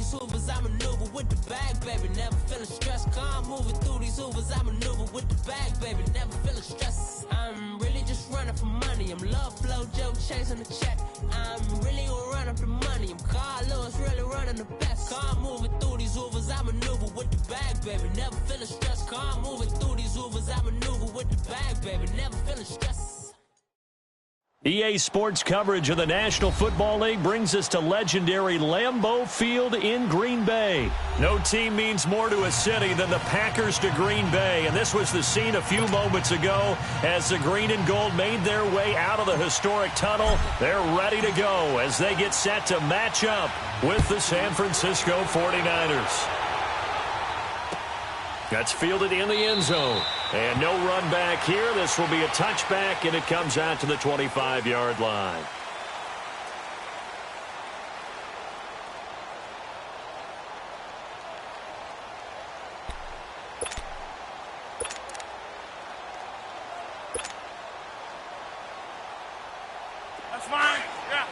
these hoovers, I maneuver with the bag, baby. Never feeling stressed. Calm moving through these hoovers, I maneuver with the bag, baby. Never feeling stressed. I'm really just running for money. I'm love flow, joke, chasing the check. I'm really gonna run up the money. I'm Carl Lewis, really running the best. Calm moving through these hoovers, I maneuver with the bag, baby. Never feeling stressed. Calm moving through these hoovers, I maneuver with the bag, baby. Never feeling stressed. EA Sports coverage of the National Football League brings us to legendary Lambeau Field in Green Bay. No team means more to a city than the Packers to Green Bay, and this was the scene a few moments ago as the green and gold made their way out of the historic tunnel. They're ready to go as they get set to match up with the San Francisco 49ers. That's fielded in the end zone. And no run back here. This will be a touchback, and it comes out to the 25-yard line. That's fine. Yeah.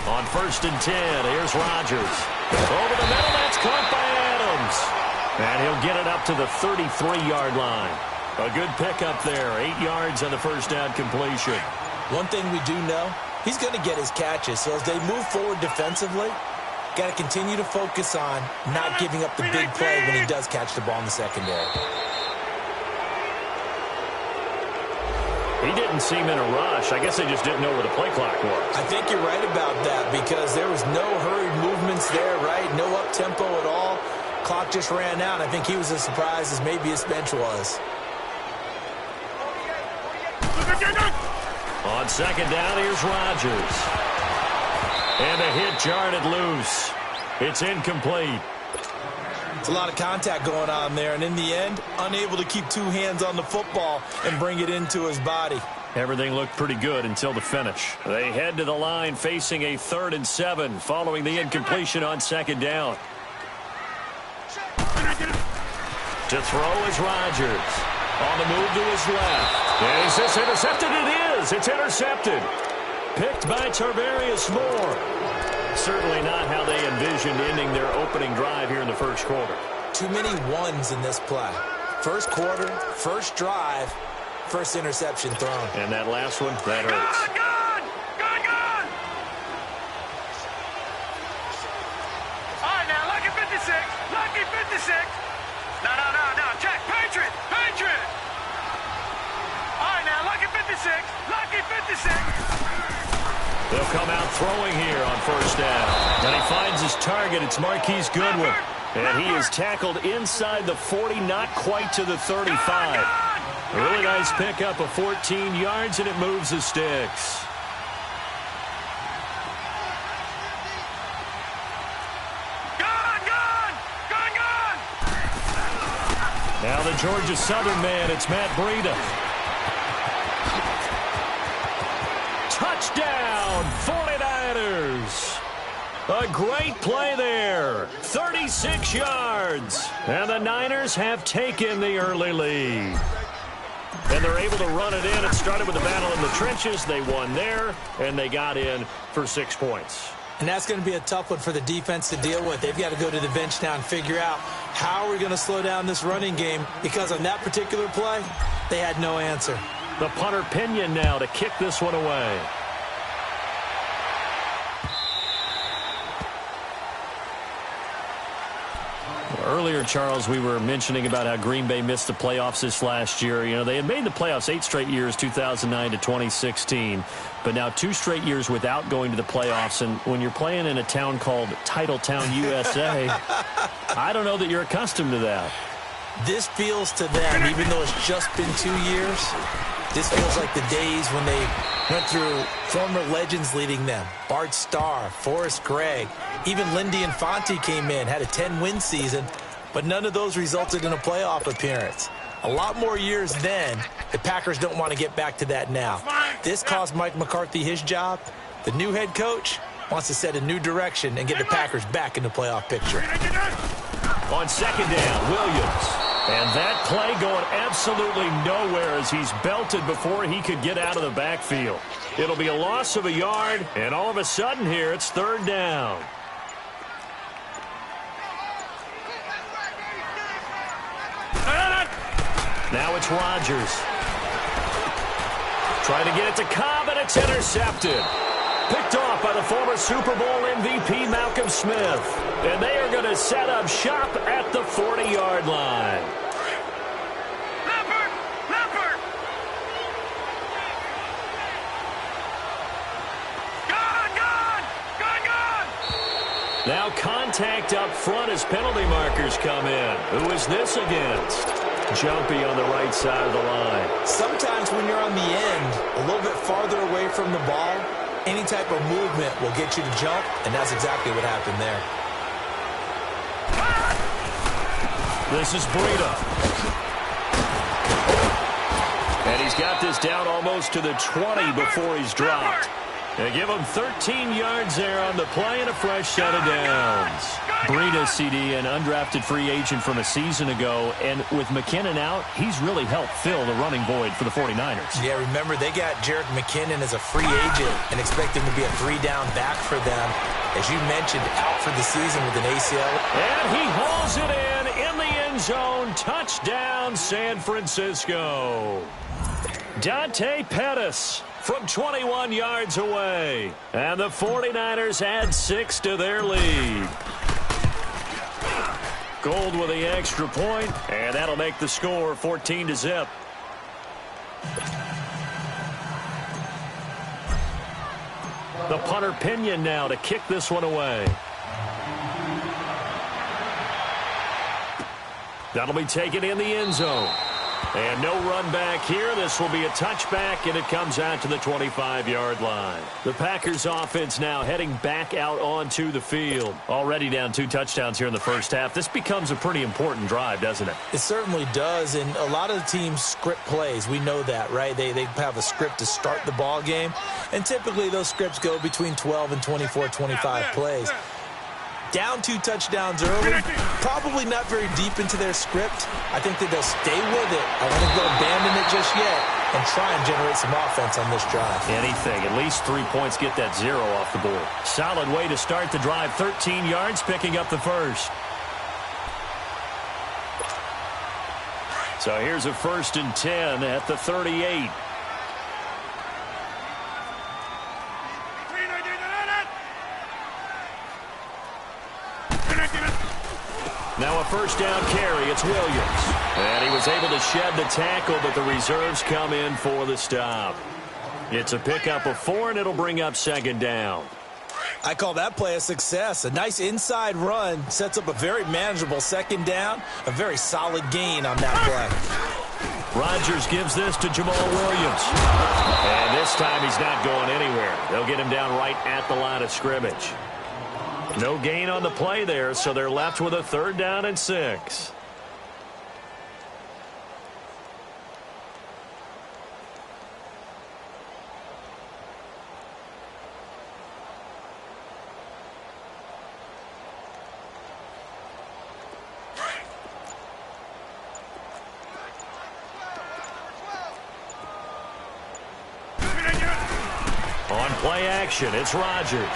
On 1st and 10, here's Rodgers. Over the middle, that's caught by Adams. And he'll get it up to the 33-yard line. A good pickup there, 8 yards on the first down completion. One thing we do know, he's going to get his catches. So as they move forward defensively, got to continue to focus on not giving up the big play when he does catch the ball in the secondary. He didn't seem in a rush. I guess they just didn't know where the play clock was. I think you're right about that because there was no hurried movements there, right? No up-tempo at all. Clock just ran out. I think he was as surprised as maybe his bench was. On 2nd down, here's Rodgers. And a hit jarred loose. It's incomplete. It's a lot of contact going on there, and in the end, unable to keep two hands on the football and bring it into his body. Everything looked pretty good until the finish. They head to the line facing a 3rd and 7 following the incompletion on 2nd down. To throw is Rodgers. On the move to his left. And is this intercepted? It is. It's intercepted. Picked by Tarvarius Moore. Certainly not how they envisioned ending their opening drive here in the first quarter. Too many ones in this play. First quarter, first drive, first interception thrown. And that last one, that hurts. Good! All right, now, lucky 56. Lucky 56. No. Check. Patriot. All right, now, lucky 56. Lucky 56. They'll come out throwing here on 1st down. And he finds his target. It's Marquise Goodwin. And he is tackled inside the 40, not quite to the 35. A really nice pickup of 14 yards, and it moves the sticks. Now the Georgia Southern man, it's Matt Breida. Touchdown, 49ers. A great play there. 36 yards. And the Niners have taken the early lead. And they're able to run it in. It started with a battle in the trenches. They won there, and they got in for 6 points. And that's going to be a tough one for the defense to deal with. They've got to go to the bench now and figure out how are we going to slow down this running game, because on that particular play, they had no answer. The punter Pinion now to kick this one away. Earlier, Charles, we were mentioning about how Green Bay missed the playoffs this last year. You know, they had made the playoffs 8 straight years, 2009 to 2016, but now 2 straight years without going to the playoffs. And when you're playing in a town called Titletown, USA, I don't know that you're accustomed to that. This feels to them, even though it's just been 2 years, this feels like the days when they went through former legends leading them. Bart Starr, Forrest Gregg, even Lindy Infante came in, had a 10-win season, but none of those resulted in a playoff appearance. A lot more years then. The Packers don't want to get back to that now. This cost Mike McCarthy his job. The new head coach wants to set a new direction and get the Packers back in the playoff picture. On 2nd down, Williams. And that play going absolutely nowhere as he's belted before he could get out of the backfield. It'll be a loss of a yard, and all of a sudden here it's third down. Now it's Rodgers. Trying to get it to Cobb, and it's intercepted. Picked off by the former Super Bowl MVP Malcolm Smith. And they are going to set up shop at the 40-yard line. Leopard! Gone! Now contact up front as penalty markers come in. Who is this against? Jumpy on the right side of the line. Sometimes when you're on the end, a little bit farther away from the ball, any type of movement will get you to jump, and that's exactly what happened there. This is Breida. And he's got this down almost to the 20 before he's dropped. They give him 13 yards there on the play and a fresh set of downs. Breida, CD, an undrafted free agent from a season ago, and with McKinnon out, he's really helped fill the running void for the 49ers. Yeah, remember, they got Jerick McKinnon as a free agent and expect him to be a three-down back for them. As you mentioned, out for the season with an ACL. And he hauls it in the end zone. Touchdown, San Francisco. Dante Pettis from 21 yards away. And the 49ers add 6 to their lead. Gold with the extra point, and that'll make the score 14-0. The punter Pinion now to kick this one away. That'll be taken in the end zone. And no run back here. This will be a touchback, and it comes out to the 25-yard line. The Packers offense now heading back out onto the field. Already down 2 touchdowns here in the first half. This becomes a pretty important drive, doesn't it? It certainly does, and a lot of the teams script plays. We know that, right? They have a script to start the ball game, and typically those scripts go between 12 and 24, 25 plays. Down 2 touchdowns early, probably not very deep into their script. I think that they'll stay with it. I don't think they'll abandon it just yet and try and generate some offense on this drive. Anything. At least 3 points, get that 0 off the board. Solid way to start the drive. 13 yards, picking up the first. So here's a 1st and 10 at the 38. Now a first down carry. It's Williams. And he was able to shed the tackle, but the reserves come in for the stop. It's a pickup of 4, and it'll bring up 2nd down. I call that play a success. A nice inside run sets up a very manageable 2nd down. A very solid gain on that play. Rodgers gives this to Jamal Williams. And this time he's not going anywhere. They'll get him down right at the line of scrimmage. No gain on the play there, so they're left with a 3rd down and 6. On play action, it's Rodgers.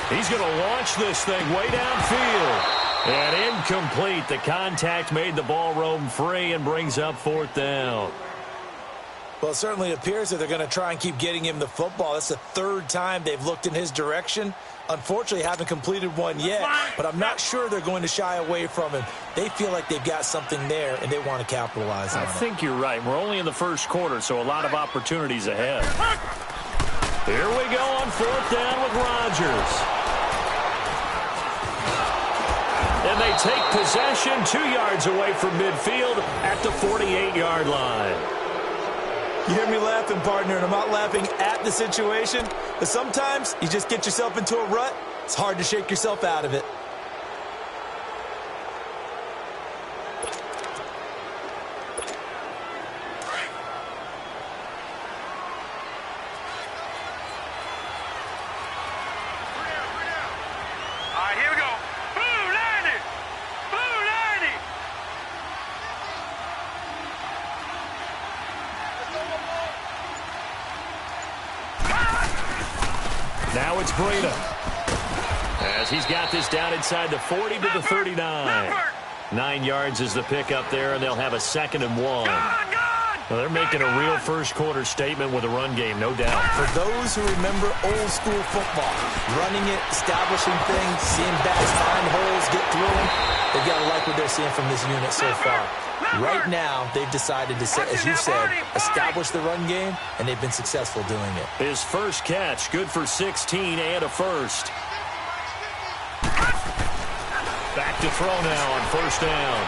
He's going to launch this thing way downfield. And incomplete. The contact made the ball roam free and brings up 4th down. Well, it certainly appears that they're going to try and keep getting him the football. That's the 3rd time they've looked in his direction. Unfortunately, haven't completed one yet, but I'm not sure they're going to shy away from him. They feel like they've got something there, and they want to capitalize on it. I think you're right. We're only in the 1st quarter, so a lot of opportunities ahead. Here we go on 4th down with Rodgers. And they take possession 2 yards away from midfield at the 48-yard line. You hear me laughing, partner, and I'm not laughing at the situation, but sometimes you just get yourself into a rut. It's hard to shake yourself out of it. Now it's Breida. As he's got this down inside the 40 to the 39. 9 yards is the pickup there, and they'll have a 2nd and 1. Well, they're making a real first-quarter statement with a run game, no doubt. For those who remember old-school football, running it, establishing things, seeing backs find holes, get through them, they've got to like what they're seeing from this unit so far. Right now, they've decided to, as you said, establish the run game, and they've been successful doing it. His first catch, good for 16 and a first. Back to throw now on first down.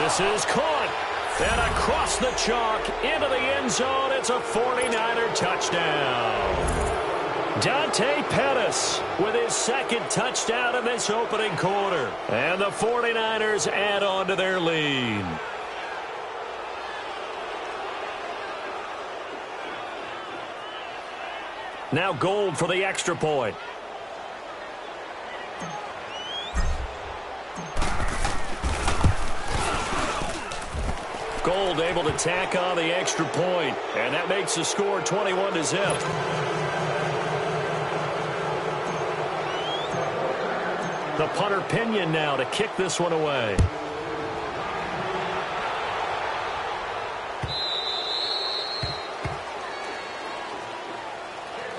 This is caught. And across the chalk, into the end zone, it's a 49er touchdown. Dante Pettis with his 2nd touchdown in this opening quarter. And the 49ers add on to their lead. Now Gold for the extra point. Gold able to tack on the extra point, and that makes the score 21-0. The punter Pinion now to kick this one away.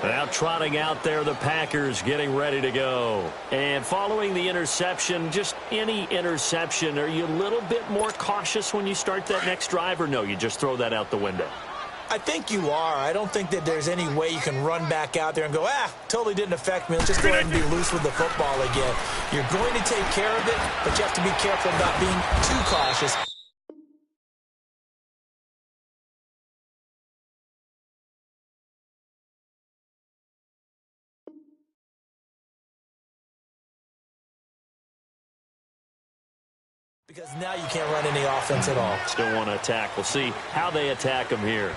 Now trotting out there, the Packers getting ready to go. And following the interception, just any interception, are you a little bit more cautious when you start that next drive, or no, you just throw that out the window? I think you are. I don't think that there's any way you can run back out there and go, totally didn't affect me. Let's just go ahead and be loose with the football again. You're going to take care of it, but you have to be careful about being too cautious. Because now you can't run any offense at all. Still want to attack. We'll see how they attack them here.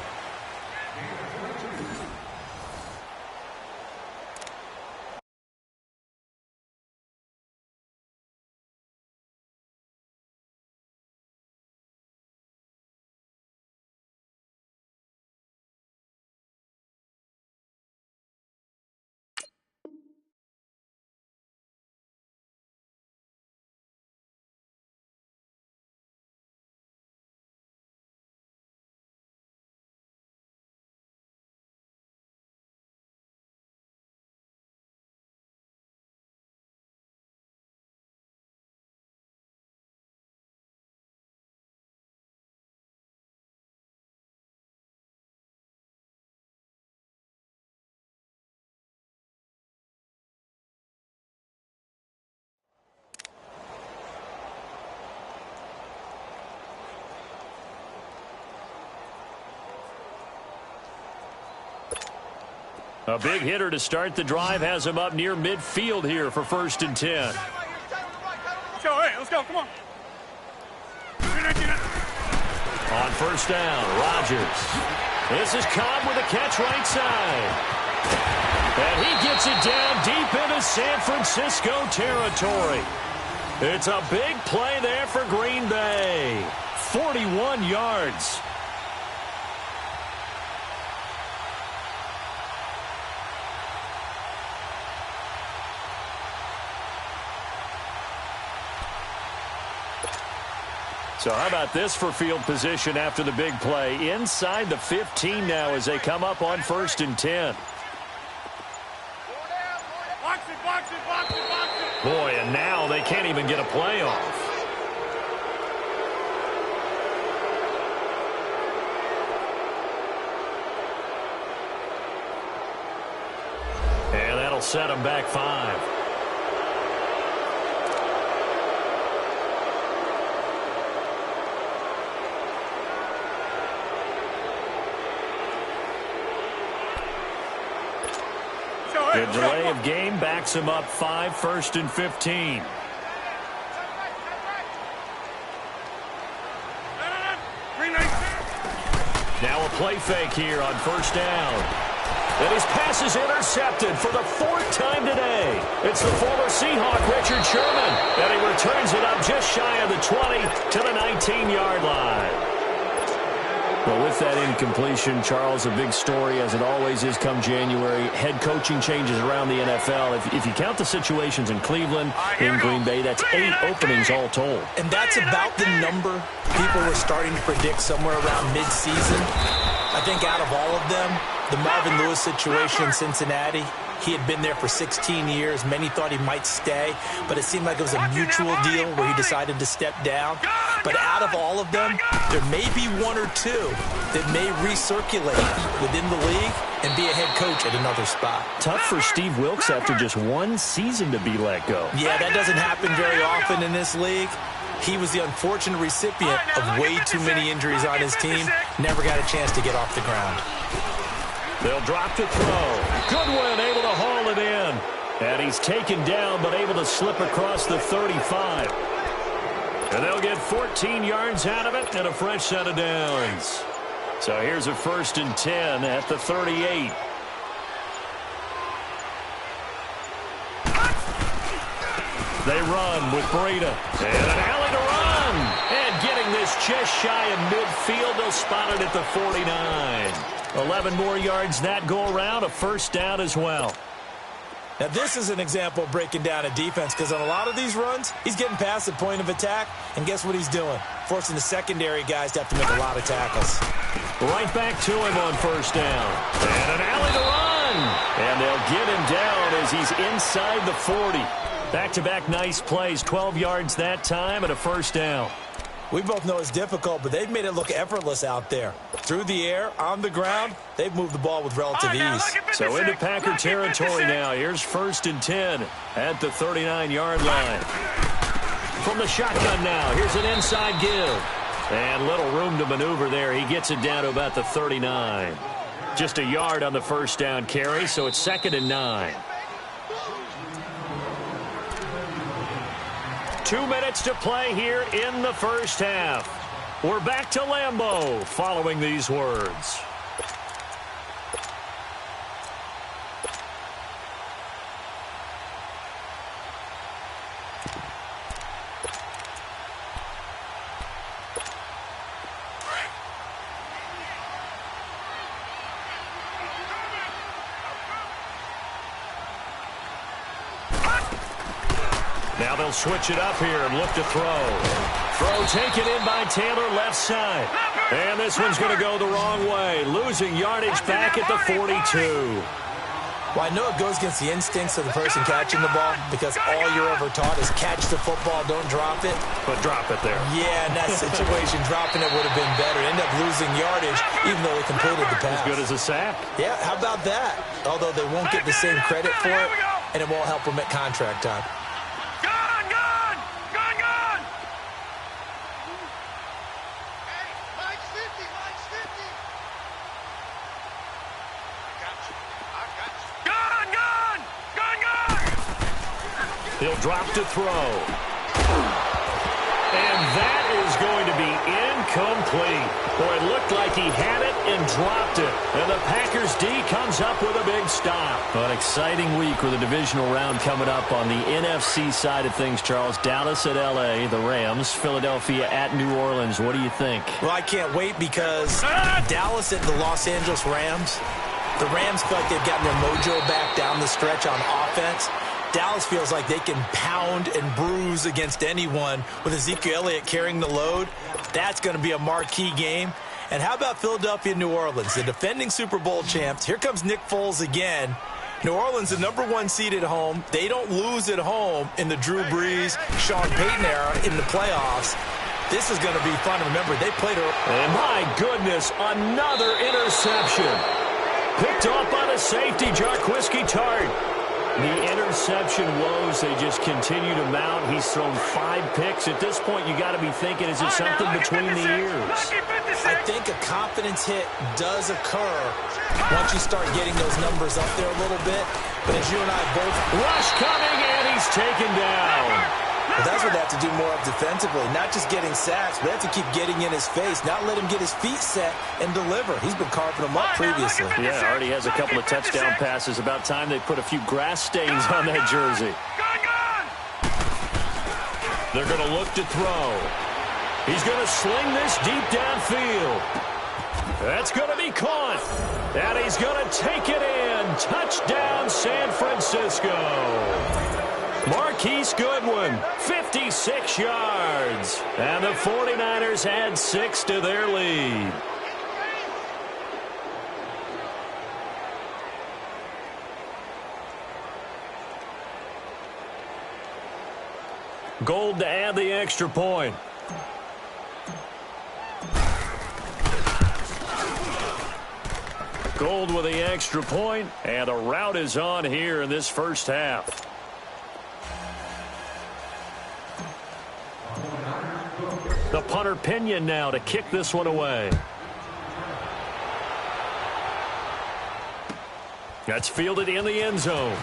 A big hitter to start the drive has him up near midfield here for 1st and 10. Let's go, come on. On first down, Rodgers. This is Cobb with a catch right side. And he gets it down deep into San Francisco territory. It's a big play there for Green Bay. 41 yards. So how about this for field position after the big play? Inside the 15 now as they come up on 1st and 10. Boy, and now they can't even get a play off. And that'll set them back 5. The delay of game backs him up 5, 1st and 15. Now a play fake here on first down. And his pass is intercepted for the 4th time today. It's the former Seahawk, Richard Sherman. And he returns it up just shy of the 20 to the 19-yard line. Well, with that incompletion, Charles, a big story, as it always is come January. Head coaching changes around the NFL. If you count the situations in Cleveland, in Green Bay, that's 8 openings all told. And that's about the number people were starting to predict somewhere around mid-season. I think out of all of them, the Marvin Lewis situation in Cincinnati, he had been there for 16 years. Many thought he might stay, but it seemed like it was a mutual deal where he decided to step down. But out of all of them, there may be 1 or 2 that may recirculate within the league and be a head coach at another spot. Tough for Steve Wilkes after just 1 season to be let go. Yeah, that doesn't happen very often in this league. He was the unfortunate recipient of way too many injuries on his team. Never got a chance to get off the ground. They'll drop to throw. Goodwin able to haul it in. And he's taken down, but able to slip across the 35. And they'll get 14 yards out of it and a fresh set of downs. So here's a 1st and 10 at the 38. They run with Breida. And an alley to run. And getting this just shy of midfield. They'll spot it at the 49. 11 more yards that go around, a 1st down as well. Now, this is an example of breaking down a defense, because on a lot of these runs, he's getting past the point of attack, and guess what he's doing? Forcing the secondary guys to have to make a lot of tackles. Right back to him on 1st down. And an alley to run. And they'll get him down as he's inside the 40. Back-to-back nice plays, 12 yards that time and a 1st down. We both know it's difficult, but they've made it look effortless out there. Through the air, on the ground, they've moved the ball with relative ease. So into Packer territory now. Here's 1st and 10 at the 39-yard line. From the shotgun now, here's an inside give. And little room to maneuver there. He gets it down to about the 39. Just a yard on the 1st down carry, so it's 2nd and 9. 2 minutes to play here in the 1st half. We're back to Lambeau following these words. Now they'll switch it up here and look to throw. Throw taken in by Taylor, left side. And this one's going to go the wrong way. Losing yardage back at the 42. Well, I know it goes against the instincts of the person catching the ball, because all you're ever taught is catch the football, don't drop it. But drop it there. Yeah, in that situation, dropping it would have been better. End up losing yardage, even though they completed the pass. As good as a sack. Yeah, how about that? Although they won't get the same credit for it, and it won't help them at contract time. He'll drop to throw. And that is going to be incomplete. Boy, it looked like he had it and dropped it. And the Packers D comes up with a big stop. An exciting week with a divisional round coming up on the NFC side of things, Charles. Dallas at L.A., the Rams. Philadelphia at New Orleans. What do you think? Well, I can't wait, because Dallas at the Los Angeles Rams. The Rams feel like they've gotten their mojo back down the stretch on offense. Dallas feels like they can pound and bruise against anyone with Ezekiel Elliott carrying the load. That's going to be a marquee game. And how about Philadelphia and New Orleans, the defending Super Bowl champs? Here comes Nick Foles again. New Orleans, the #1 seed at home. They don't lose at home in the Drew Brees, Sean Payton era in the playoffs. This is going to be fun. Remember, they played And my goodness, another interception. Picked off by the safety, Jarquiski Tart. The interception woes, they just continue to mount. He's thrown 5 picks. At this point, you got to be thinking, is it something between the ears? I think a confidence hit does occur once you start getting those numbers up there a little bit. But as you and I both... Rush coming, and he's taken down. But that's what they have to do more of defensively. Not just getting sacks, but they have to keep getting in his face. Not let him get his feet set and deliver. He's been carving them up previously. Yeah, already has a couple of touchdown passes. About time they put a few grass stains on that jersey. They're going to look to throw. He's going to sling this deep downfield. That's going to be caught. And he's going to take it in. Touchdown, San Francisco. Marquise Goodwin, 56 yards. And the 49ers add 6 to their lead. Gold to add the extra point. Gold with the extra point, and the route is on here in this first half. The punter Pinion now to kick this one away. That's fielded in the end zone.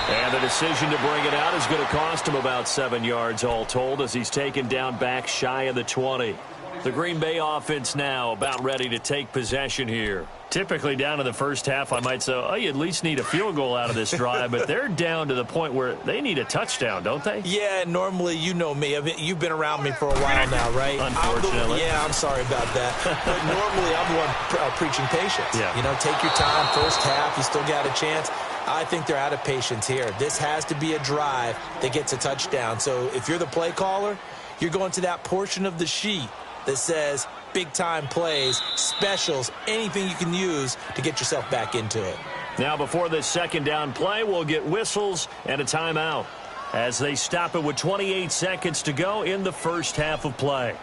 And the decision to bring it out is going to cost him about 7 yards all told as he's taken down back shy of the 20. The Green Bay offense now about ready to take possession here. Typically down in the first half, I might say, oh, you at least need a field goal out of this drive, but they're down to the point where they need a touchdown, don't they? Yeah, normally, you know me. You've been around me for a while now, right? Unfortunately. I'm sorry about that. But normally, I'm the one preaching patience. Yeah. You know, take your time. First half, you still got a chance. I think they're out of patience here. This has to be a drive that gets a touchdown. So if you're the play caller, you're going to that portion of the sheet that says big-time plays, specials, anything you can use to get yourself back into it. Now before this second down play, we'll get whistles and a timeout as they stop it with 28 seconds to go in the first half of play.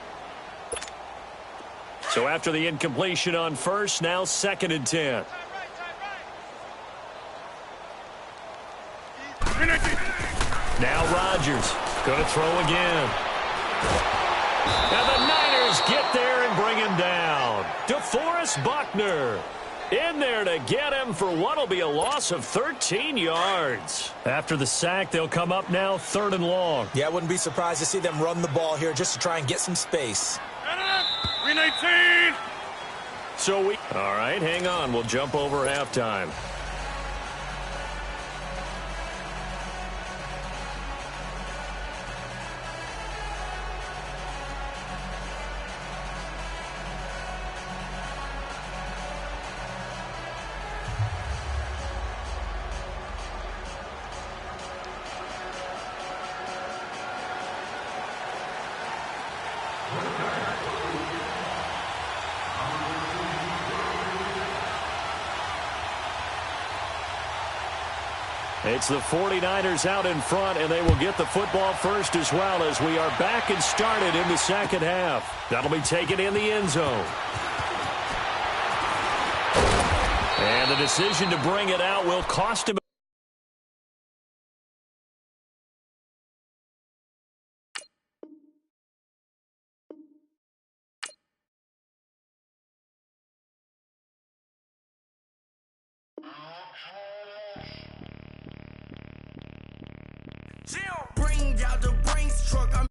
So after the incompletion on first, now 2nd and 10. Now Rodgers going to throw again. And the Niners get there and bring him down. DeForest Buckner in there to get him for what will be a loss of 13 yards. After the sack, they'll come up now 3rd and long. Yeah, I wouldn't be surprised to see them run the ball here just to try and get some space. 319. All right, hang on. We'll jump over halftime. It's the 49ers out in front, and they will get the football first as well as we are back and started in the second half. That'll be taken in the end zone. And the decision to bring it out will cost him. Bring out the Brinks truck.